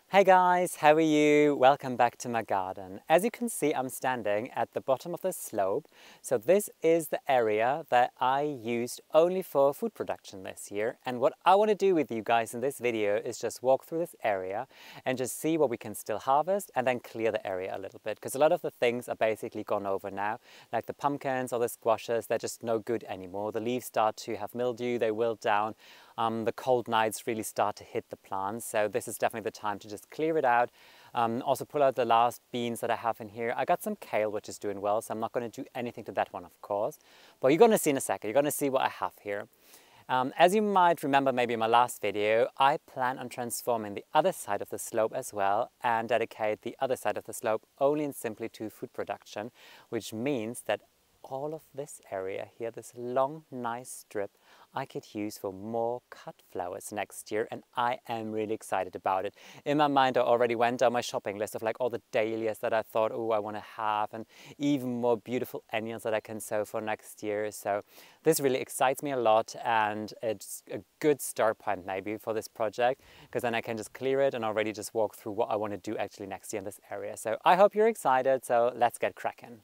Hey guys, how are you? Welcome back to my garden. As you can see, I'm standing at the bottom of the slope. So this is the area that I used only for food production this year. And what I want to do with you guys in this video is just walk through this area and just see what we can still harvest and then clear the area a little bit. Because a lot of the things are basically gone over now, like the pumpkins or the squashes, they're just no good anymore. The leaves start to have mildew, they wilt down. The cold nights really start to hit the plants, so this is definitely the time to just clear it out. Also pull out the last beans that I have in here. I got some kale which is doing well, so I'm not going to do anything to that one, of course, but you're going to see in a second. You're going to see what I have here. As you might remember maybe in my last video, I plan on transforming the other side of the slope as well and dedicate the other side of the slope only and simply to food production, which means that all of this area here, this long nice strip, I could use for more cut flowers next year, and I am really excited about it. In my mind I already went down my shopping list of like all the dahlias that I thought, oh, I want to have, and even more beautiful annuals that I can sow for next year. So this really excites me a lot, and it's a good start point maybe for this project, because then I can just clear it and already just walk through what I want to do actually next year in this area. So I hope you're excited, so let's get cracking.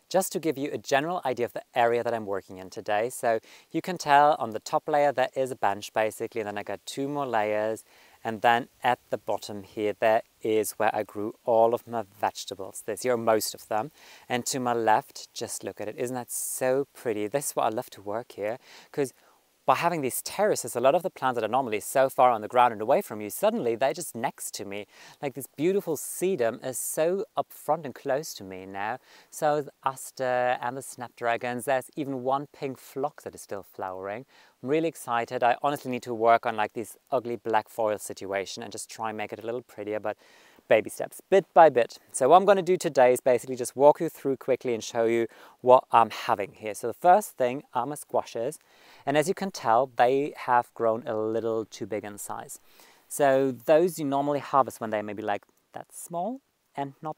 Just to give you a general idea of the area that I'm working in today. So you can tell on the top layer there is a bench basically, and then I got two more layers, and then at the bottom here there is where I grew all of my vegetables this year, most of them. And to my left, just look at it, isn't that so pretty? This is what I love to work here, because by having these terraces, a lot of the plants that are normally so far on the ground and away from you, suddenly they're just next to me. Like this beautiful sedum is so up front and close to me now. So the aster and the snapdragons, there's even one pink phlox that is still flowering. I'm really excited. I honestly need to work on like this ugly black foil situation and just try and make it a little prettier, but baby steps, bit by bit. So what I'm going to do today is basically just walk you through quickly and show you what I'm having here. So the first thing are my squashes, and as you can tell, they have grown a little too big in size. So those you normally harvest when they're maybe like that small and not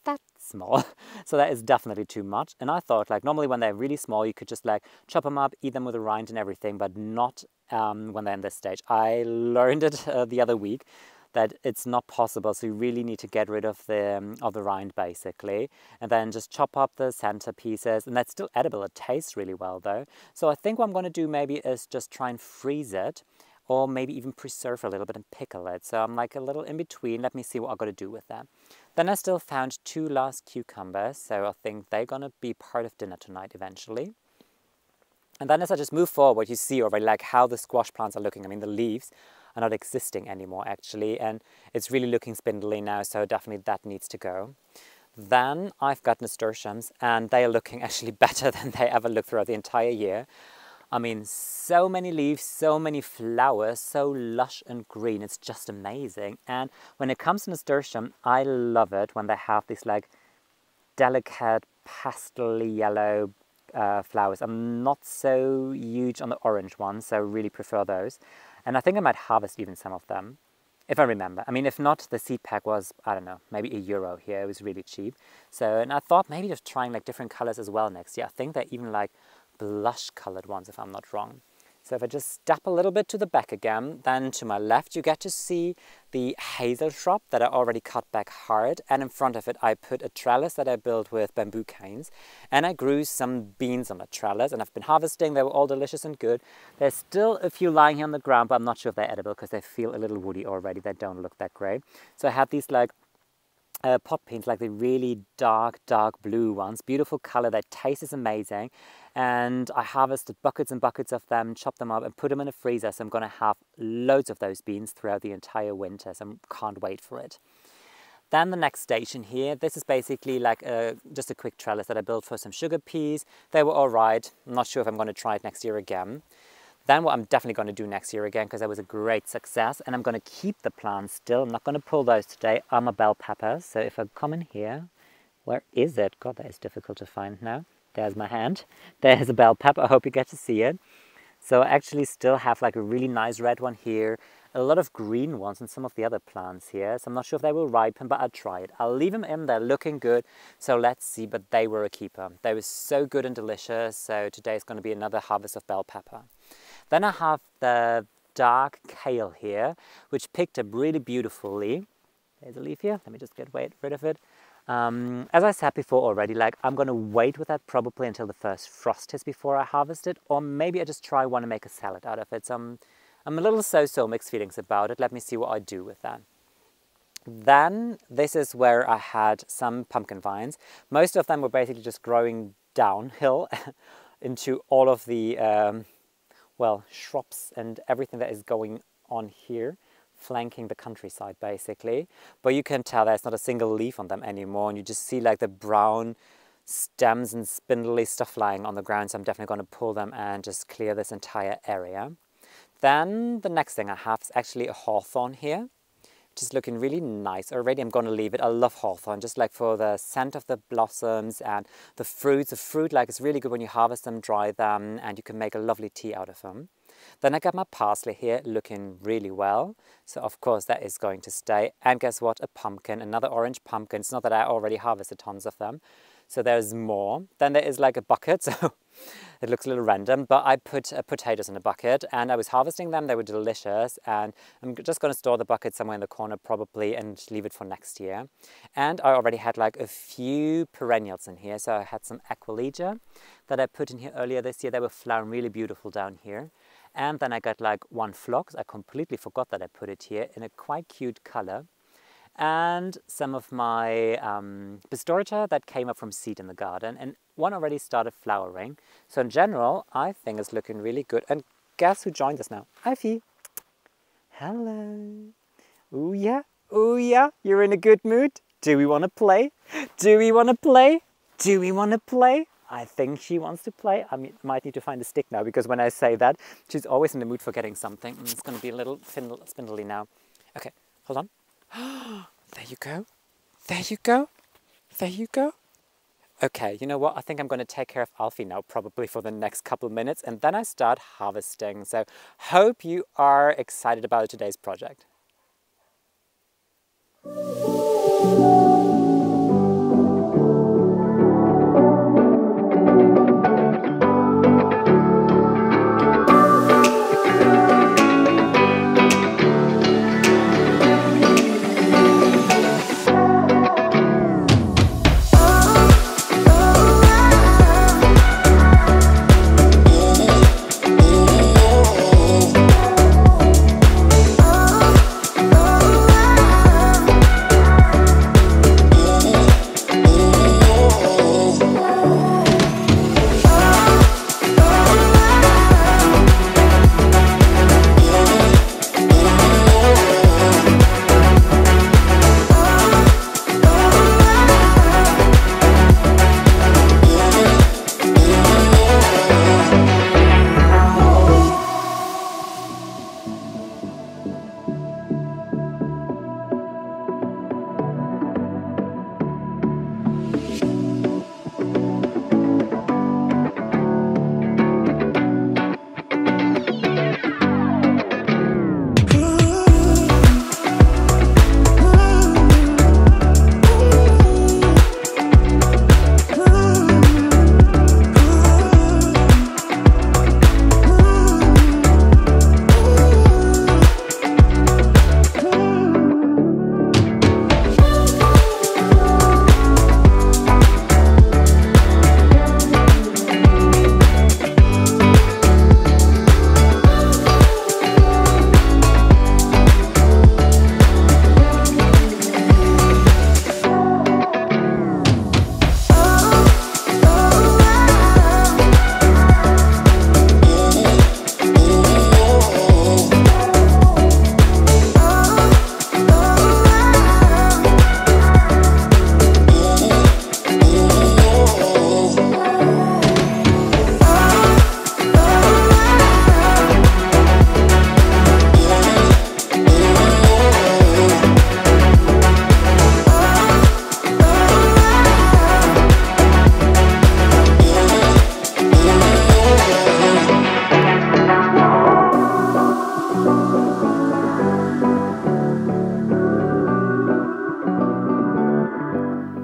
that small. So that is definitely too much. And I thought like normally when they're really small, you could just like chop them up, eat them with a rind and everything, but not when they're in this stage. I learned it the other week that it's not possible, so you really need to get rid of the rind basically, and then just chop up the center pieces, and that's still edible. It tastes really well though. So I think what I'm going to do maybe is just try and freeze it, or maybe even preserve a little bit and pickle it. So I'm like a little in between. Let me see what I'm going to do with that. Then I still found two last cucumbers, so I think they're going to be part of dinner tonight eventually. And then as I just move forward, you see already like how the squash plants are looking. I mean, the leaves are not existing anymore actually, and it's really looking spindly now, so definitely that needs to go. Then I've got nasturtiums, and they are looking actually better than they ever looked throughout the entire year. I mean, so many leaves, so many flowers, so lush and green, it's just amazing. And when it comes to nasturtium, I love it when they have these like delicate pastel yellow flowers. I'm not so huge on the orange ones, so really prefer those. And I think I might harvest even some of them, if I remember. I mean, if not, the seed pack was, I don't know, maybe €1 here. It was really cheap. So, and I thought maybe just trying like different colors as well next year. I think they're even like blush colored ones, if I'm not wrong. So if I just step a little bit to the back again, then to my left, you get to see the hazel shrub that I already cut back hard. And in front of it, I put a trellis that I built with bamboo canes. And I grew some beans on the trellis, and I've been harvesting. They were all delicious and good. There's still a few lying here on the ground, but I'm not sure if they're edible because they feel a little woody already. They don't look that great. So I have these like pot beans, like the really dark blue ones. Beautiful color, their taste is amazing. And I harvested buckets and buckets of them, chopped them up and put them in a freezer. So I'm going to have loads of those beans throughout the entire winter. So I can't wait for it. Then the next station here, this is basically like just a quick trellis that I built for some sugar peas. They were all right. I'm not sure if I'm going to try it next year again. Then what I'm definitely going to do next year again, because that was a great success, and I'm going to keep the plants still. I'm not going to pull those today, are my bell peppers. So if I come in here, where is it? God, that is difficult to find now. There's my hand. There's a bell pepper. I hope you get to see it. So I actually still have like a really nice red one here, a lot of green ones and some of the other plants here. So I'm not sure if they will ripen, but I'll try it. I'll leave them in, they're looking good. So let's see, but they were a keeper. They were so good and delicious. So today is going to be another harvest of bell pepper. Then I have the dark kale here, which picked up really beautifully. There's a leaf here. Let me just get rid of it. As I said before already, like I'm going to wait with that probably until the first frost hits before I harvest it, or maybe I just want to make a salad out of it. So I'm a little so mixed feelings about it. Let me see what I do with that. Then this is where I had some pumpkin vines. Most of them were basically just growing downhill into all of the, well, shrubs and everything that is going on here, flanking the countryside basically. But you can tell there's not a single leaf on them anymore, and you just see like the brown stems and spindly stuff lying on the ground. So I'm definitely going to pull them and just clear this entire area. Then the next thing I have is actually a hawthorn here, which is looking really nice already. I'm going to leave it. I love hawthorn, just like for the scent of the blossoms and the fruits. The fruit, like, it's really good when you harvest them, dry them, and you can make a lovely tea out of them. Then I got my parsley here looking really well. So of course that is going to stay. And guess what? A pumpkin, another orange pumpkin. It's not that I already harvested tons of them. So there's more. Then there is like a bucket, so it looks a little random, but I put potatoes in a bucket and I was harvesting them. They were delicious, and I'm just going to store the bucket somewhere in the corner probably and leave it for next year. And I already had like a few perennials in here. So I had some aquilegia that I put in here earlier this year. They were flowering really beautiful down here. And then I got like one phlox. I completely forgot that I put it here in a quite cute color. And some of my bistorata that came up from seed in the garden, and one already started flowering. So in general, I think it's looking really good. And guess who joined us now? Ivy. Hello. Oh yeah, you're in a good mood. Do we want to play? Do we want to play? Do we want to play? I think she wants to play. I mean, might need to find a stick now, because when I say that, she's always in the mood for getting something. And it's going to be a little spindly now. Okay, hold on. There you go. There you go. There you go. Okay, you know what? I think I'm going to take care of Alfie now, probably for the next couple of minutes, and then I start harvesting. So hope you are excited about today's project.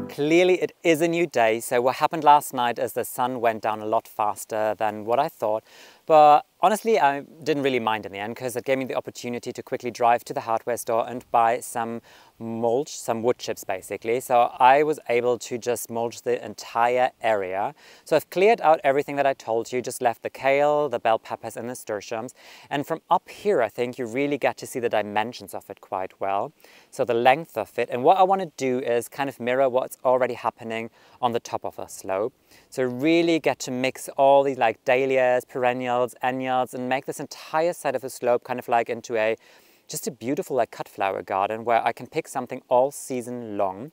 Clearly it is a new day. So what happened last night is the sun went down a lot faster than what I thought. But honestly, I didn't really mind in the end because it gave me the opportunity to quickly drive to the hardware store and buy some mulch, some wood chips basically. So I was able to just mulch the entire area. So I've cleared out everything that I told you, just left the kale, the bell peppers and the nasturtiums. And from up here, I think you really get to see the dimensions of it quite well. So the length of it. And what I want to do is kind of mirror what's already happening on the top of the slope. So really get to mix all these like dahlias, perennials, annuals, and make this entire side of the slope kind of like into just a beautiful like cut flower garden where I can pick something all season long.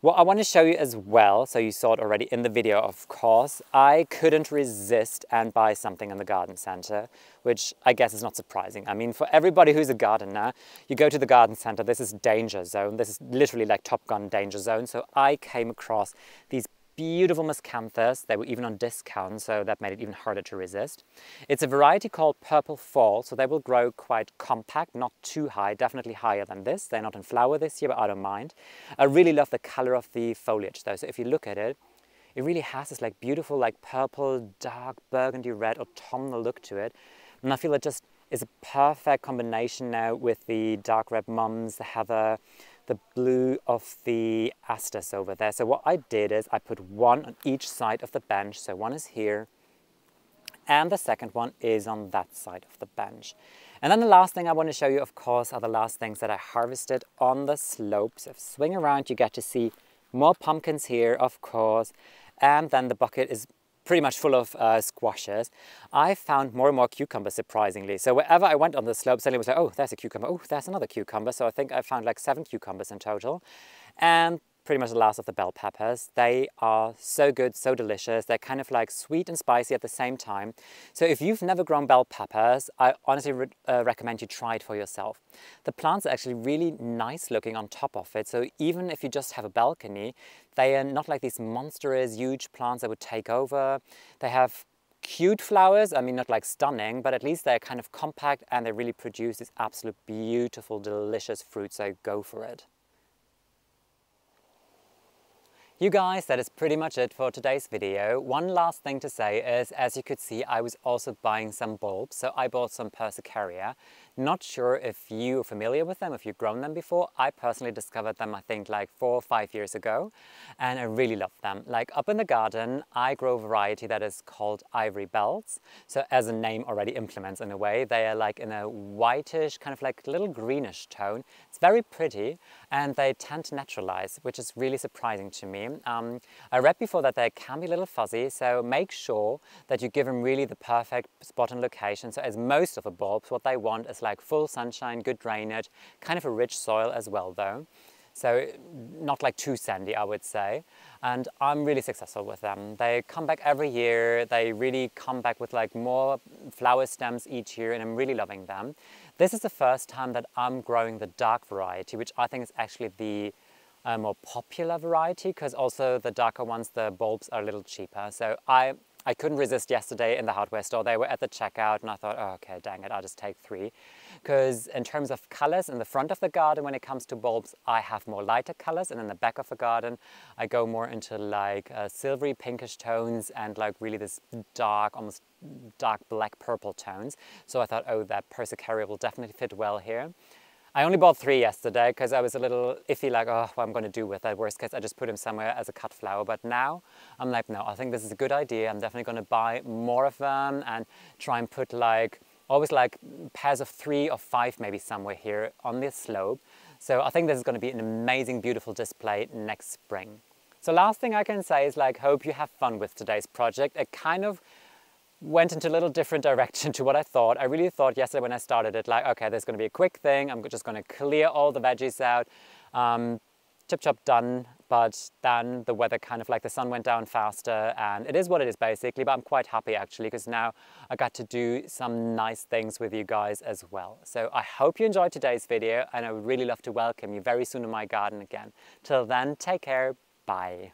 What I want to show you as well, so you saw it already in the video of course, I couldn't resist and buy something in the garden center, which I guess is not surprising. I mean, for everybody who's a gardener, you go to the garden center, this is danger zone. This is literally like Top Gun danger zone. So I came across these beautiful miscanthus. They were even on discount, so that made it even harder to resist. It's a variety called Purple Fall, so they will grow quite compact, not too high, definitely higher than this. They're not in flower this year, but I don't mind. I really love the color of the foliage though, so if you look at it, it really has this like beautiful like purple, dark, burgundy red, autumnal look to it. And I feel it just is a perfect combination now with the dark red mums, the heather, the blue of the asters over there. So what I did is I put one on each side of the bench. So one is here and the second one is on that side of the bench. And then the last thing I want to show you, of course, are the last things that I harvested on the slope. So if you swing around, you get to see more pumpkins here, of course. And then the bucket is pretty much full of squashes. I found more and more cucumbers, surprisingly. So wherever I went on the slope, suddenly it was like, oh, there's a cucumber. Oh, there's another cucumber. So I think I found like 7 cucumbers in total. And pretty much the last of the bell peppers. They are so good, so delicious. They're kind of like sweet and spicy at the same time. So if you've never grown bell peppers, I honestly recommend you try it for yourself. The plants are actually really nice looking on top of it. So even if you just have a balcony, they are not like these monstrous, huge plants that would take over. They have cute flowers, I mean, not like stunning, but at least they're kind of compact and they really produce this absolute beautiful, delicious fruit. So go for it. You guys, that is pretty much it for today's video. One last thing to say is, as you could see, I was also buying some bulbs. So I bought some Persicaria. Not sure if you're familiar with them, if you've grown them before. I personally discovered them, I think, like 4 or 5 years ago, and I really love them. Like up in the garden, I grow a variety that is called Ivory Bells. So as the name already implements in a way, they are like in a whitish, kind of like little greenish tone. It's very pretty, and they tend to naturalize, which is really surprising to me. I read before that they can be a little fuzzy, so make sure that you give them really the perfect spot and location. So as most of the bulbs, what they want is like full sunshine, good drainage, kind of a rich soil as well though. So not like too sandy, I would say. And I'm really successful with them. They come back every year. They really come back with like more flower stems each year, and I'm really loving them. This is the first time that I'm growing the dark variety, which I think is actually the more popular variety, because also the darker ones, the bulbs are a little cheaper. So I couldn't resist yesterday in the hardware store. They were at the checkout and I thought, oh, okay, dang it, I'll just take 3. Because in terms of colors in the front of the garden, when it comes to bulbs, I have more lighter colors, and in the back of the garden, I go more into like silvery pinkish tones and like really this dark, almost dark black purple tones. So I thought, oh, that Persicaria will definitely fit well here. I only bought 3 yesterday because I was a little iffy, like, oh, what I'm going to do with that. Worst case, I just put them somewhere as a cut flower. But now I'm like, no, I think this is a good idea. I'm definitely going to buy more of them and try and put like, always like pairs of 3 or 5 maybe somewhere here on this slope. So I think this is going to be an amazing, beautiful display next spring. So last thing I can say is like, hope you have fun with today's project. It kind of went into a little different direction to what I thought. I really thought yesterday when I started it, like, okay, there's going to be a quick thing. I'm just going to clear all the veggies out, chip chop done. But then the weather kind of like the sun went down faster, and it is what it is basically. But I'm quite happy actually, because now I got to do some nice things with you guys as well. So I hope you enjoyed today's video, and I would really love to welcome you very soon in my garden again. Till then, take care. Bye.